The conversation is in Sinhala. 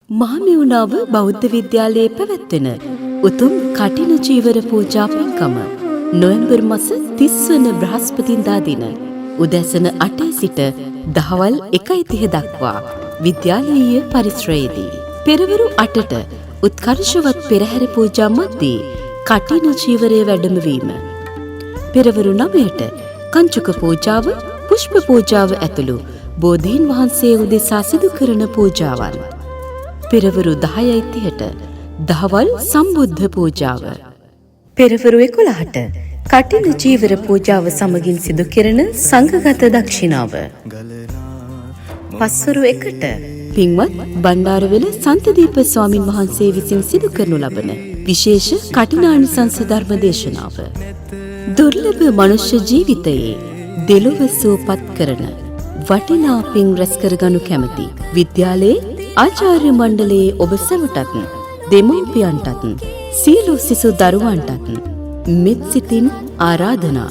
මහමෙවුනාව බෞද්ධ විද්‍යාලයේ පැවැත්වෙන උතුම් කටින චීවර පූජා පින්කම නොවැම්බර් මාස 30 වන බ්‍රහස්පතින්දා දින උදැසන 8 සිට දහවල් 1:30 දක්වා විද්‍යාලීය පරිසරයේදී පෙරවරු 8ට උත්කර්ෂවත් පෙරහැර පූජා මැද්දේ කටින චීවරයේ වැඩමවීම පෙරවරු 9ට කංචුක පූජාව පුෂ්ප පූජාව ඇතුළු බෝධීන් වහන්සේ උදෙසා සිදු කරන පූජාවන් පෙරවරු 10:30ට දහවල් සම්බුද්ධ පූජාව පෙරවරු 11ට කටින චීවර පූජාව සමගින් සිදු කෙරෙන සංඝගත දක්ෂිනාව පස්වරු 1ට පින්වත් බණ්ඩාරවෙල සන්තදීප ස්වාමින් වහන්සේ විසින් සිදු කරනු ලබන විශේෂ කටිනානිසංස ධර්ම දේශනාව දුර්ලභ මනුෂ්‍ය ජීවිතයේ දෙලොව සුවපත් කරන වටිනා පින් රැස් කරගනු කැමැති විද්‍යාලයේ ආචාර්ය මණ්ඩලයේ ඔබ සැමටත් දෙමව්පියන්ටත් සියලු සිසු දරුවන්ටත් මෙත් සිතින් ආරාධනා